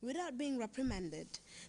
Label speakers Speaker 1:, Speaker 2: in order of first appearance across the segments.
Speaker 1: without being reprimanded.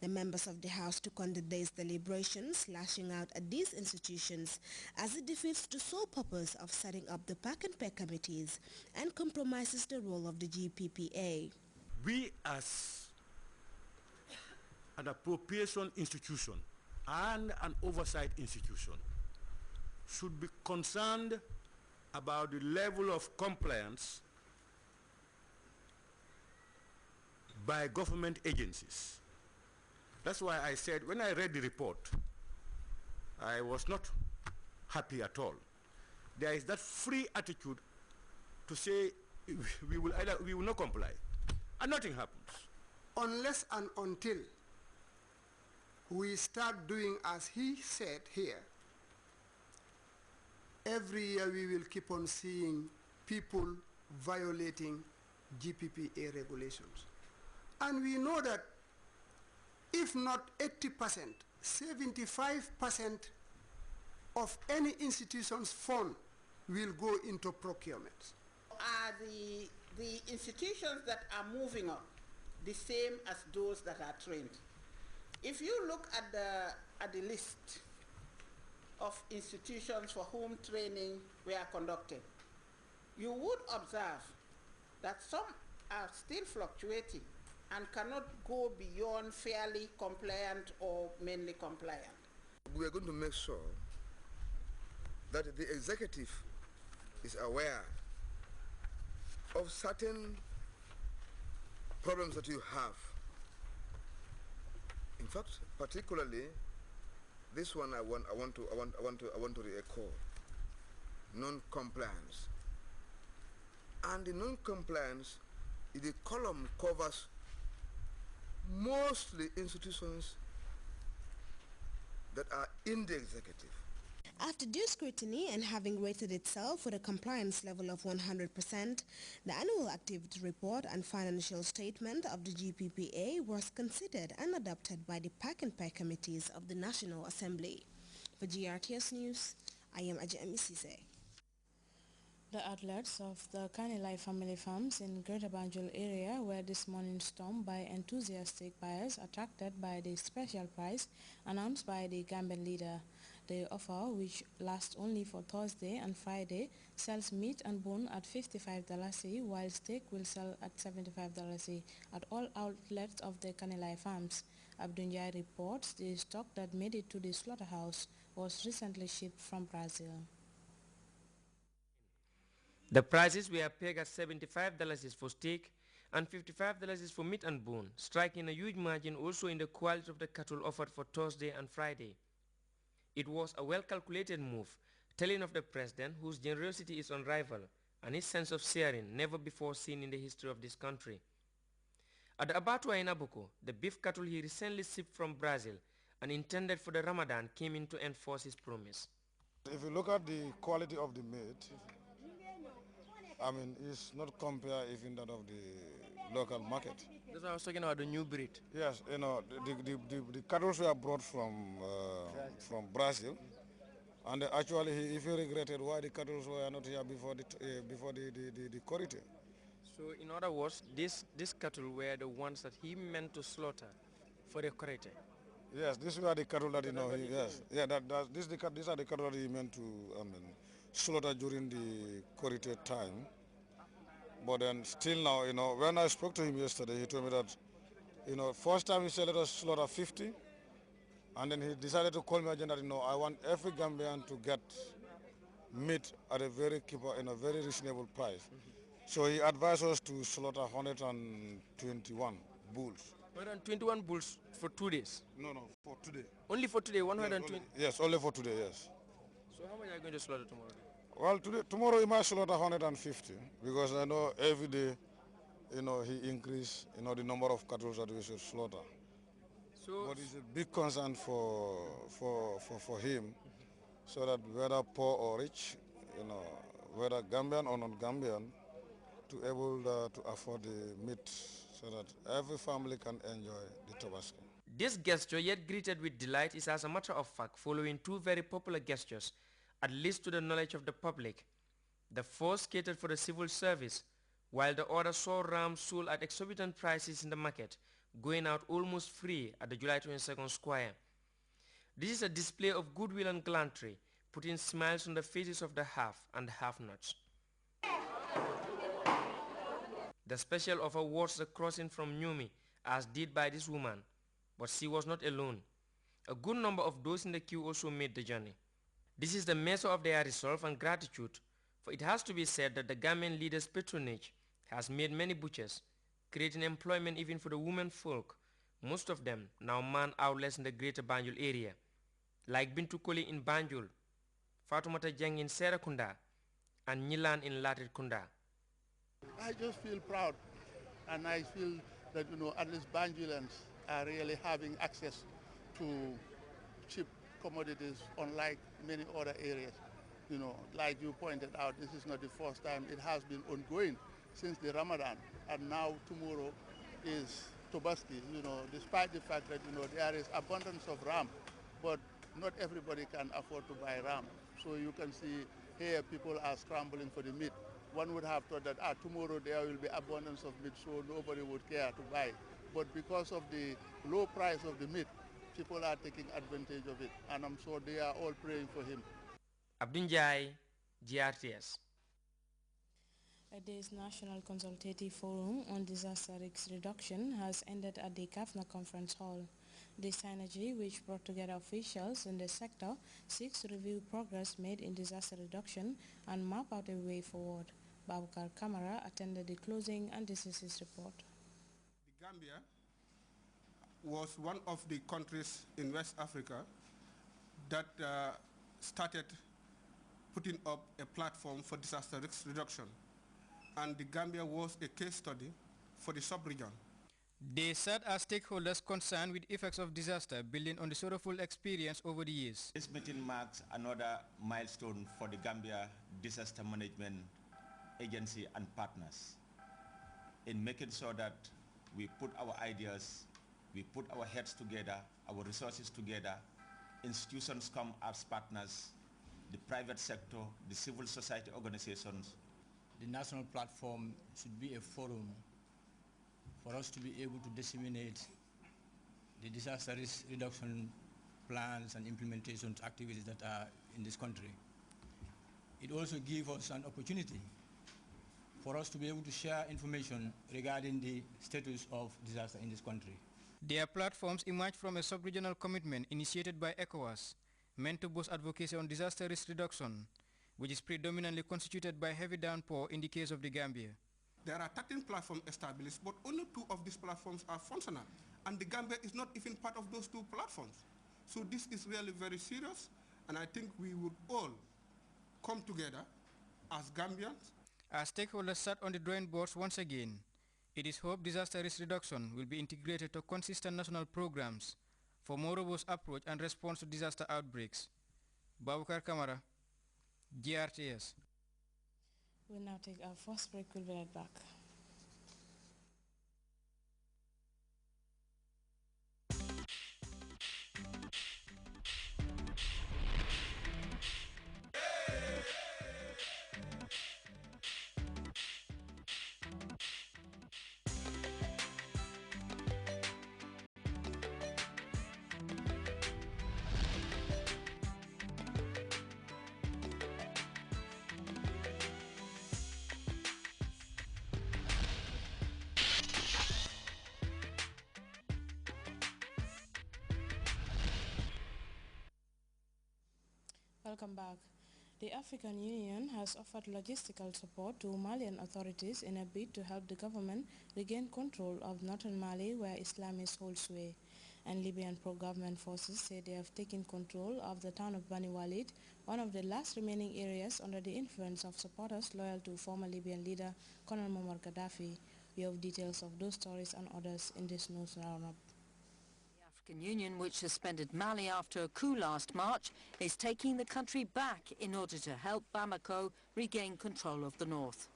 Speaker 1: The members of the House took on the day's deliberations, lashing out at these institutions as it defeats the sole purpose of setting up the pack and pay committees and compromises the role of the GPPA.
Speaker 2: We as an appropriation institution and an oversight institution should be concerned about the level of compliance by government agencies. That's why I said when I read the report, I was not happy at all. There is that free attitude to say we will not comply, and nothing happens.
Speaker 3: Unless and until we start doing as he said here, every year we will keep on seeing people violating GPPA regulations. And we know that if not 80%, 75% of any institution's fund will go into procurement.
Speaker 4: Are the institutions that are moving on the same as those that are trained? If you look at the list of institutions for whom training were conducted, you would observe that some are still fluctuating and cannot go beyond fairly compliant or mainly compliant.
Speaker 5: We are going to make sure that the executive is aware of certain problems that you have. In fact, particularly this one I want to recall, non-compliance. And the non-compliance, the column covers mostly institutions that are in the executive.
Speaker 1: After due scrutiny and having rated itself with a compliance level of 100%, the annual activity report and financial statement of the GPPA was considered and adopted by the Pack and Pay committees of the National Assembly. For GRTS News, I am Ajay Misise.
Speaker 6: The outlets of the Kanilai family farms in Greater Banjul area were this morning stormed by enthusiastic buyers attracted by the special price announced by the Gambian leader. The offer, which lasts only for Thursday and Friday, sells meat and bone at $55 while steak will sell at $75 at all outlets of the Kanilai farms. Abdunjai reports the stock that made it to the slaughterhouse was recently shipped from Brazil.
Speaker 7: The prices were pegged at $75 for steak and $55 for meat and bone, striking a huge margin also in the quality of the cattle offered for Thursday and Friday. It was a well-calculated move, telling of the president whose generosity is unrivaled and his sense of sharing never before seen in the history of this country. At the abattoir in Abuko, the beef cattle he recently shipped from Brazil and intended for the Ramadan came in to enforce his promise.
Speaker 8: If you look at the quality of the meat, I mean, it's not compared even that of the local market.
Speaker 7: That's why I was talking about the new breed.
Speaker 8: Yes, you know, the cattle were brought from Brazil, and actually he regretted why the cattle were not here before the corridor.
Speaker 7: So in other words, these cattle were the ones that he meant to slaughter for the corridor.
Speaker 8: Yes, these were the cattle that these are the cattle that he meant to slaughter during the corridor time. But then still now, you know, when I spoke to him yesterday, he told me that, you know, first time he said let us slaughter 50, and then he decided to call me again that, you know, I want every Gambian to get meat at a very reasonable price. So he advised us to slaughter 121 bulls.
Speaker 7: 121 bulls for 2 days?
Speaker 8: No, for today.
Speaker 7: Only for today, 120?
Speaker 8: Yes, only for today, yes.
Speaker 7: So how much are you going to slaughter tomorrow?
Speaker 8: Well, tomorrow he might slaughter 150 because I know every day, you know, he increased, you know, the number of cattle that we should slaughter. So, but it's a big concern for him, so that whether poor or rich, you know, whether Gambian or non-Gambian, to able to afford the meat, so that every family can enjoy the Tabasco.
Speaker 7: This gesture, yet greeted with delight, is as a matter of fact following two very popular gestures, at least to the knowledge of the public. The first catered for the civil service, while the other saw rams sold at exorbitant prices in the market, going out almost free at the July 22nd square. This is a display of goodwill and gallantry, putting smiles on the faces of the have and have-nots. The special offer was the crossing from Nyumi, as did by this woman, but she was not alone. A good number of those in the queue also made the journey. This is the measure of their resolve and gratitude, for it has to be said that the Gambian leaders' patronage has made many butchers, creating employment even for the women folk, most of them now man outlets in the greater Banjul area, like Bintu Koli in Banjul, Fatoumata Jeng in Serakunda, and Nilan in Latit Kunda.
Speaker 9: I just feel proud, and I feel that, at least Banjulans are really having access to cheap commodities, unlike many other areas. Like you pointed out, this is not the first time. It has been ongoing since the Ramadan, and now tomorrow is Tobaski, despite the fact that, there is abundance of ram, but not everybody can afford to buy ram. So you can see here people are scrambling for the meat. One would have thought that tomorrow there will be abundance of meat, so nobody would care to buy. But because of the low price of the meat, people are taking advantage of it, and I'm sure they are all praying for him.
Speaker 7: Abdunjai, GRTS.
Speaker 6: A day's National Consultative Forum on Disaster Risk Reduction has ended at the Kafna Conference Hall. The synergy, which brought together officials in the sector, seeks to review progress made in disaster reduction and map out a way forward. Babukar Kamara attended the closing and this is his report.
Speaker 10: The Gambia was one of the countries in West Africa that started putting up a platform for disaster risk reduction. And the Gambia was a case study for the sub-region.
Speaker 11: They said as stakeholders concerned with effects of disaster, building on the sorrowful experience over the years.
Speaker 12: This meeting marks another milestone for the Gambia Disaster Management Agency and partners in making sure that we put our ideas, we put our heads together, our resources together, institutions come as partners, the private sector, the civil society organizations.
Speaker 13: The national platform should be a forum for us to be able to disseminate the disaster risk reduction plans and implementation activities that are in this country. It also gives us an opportunity for us to be able to share information regarding the status of disaster in this country.
Speaker 11: Their platforms emerged from a sub-regional commitment initiated by ECOWAS, meant to boost advocacy on disaster risk reduction, which is predominantly constituted by heavy downpour in the case of the Gambia.
Speaker 10: There are 13 platforms established, but only 2 of these platforms are functional. And the Gambia is not even part of those 2 platforms. So this is really very serious, and I think we would all come together as Gambians.
Speaker 11: As stakeholders sat on the drawing boards once again, it is hoped disaster risk reduction will be integrated to consistent national programs for more robust approach and response to disaster outbreaks. Babukar Kamara, GRTS.
Speaker 6: We'll now take our first break. We'll be right back. Welcome back. The African Union has offered logistical support to Malian authorities in a bid to help the government regain control of northern Mali, where Islamists hold sway. And Libyan pro-government forces say they have taken control of the town of Bani Walid, one of the last remaining areas under the influence of supporters loyal to former Libyan leader Colonel Muammar Gaddafi. We have details of those stories and others in this news roundup.
Speaker 14: The African Union, which suspended Mali after a coup last March, is taking the country back in order to help Bamako regain control of the north.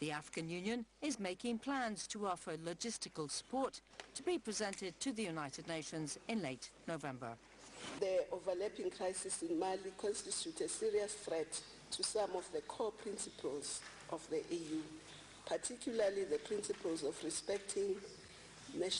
Speaker 14: The African Union is making plans to offer logistical support to be presented to the United Nations in late November.
Speaker 4: The overlapping crisis in Mali constitutes a serious threat to some of the core principles of the EU,
Speaker 15: particularly the principles of respecting national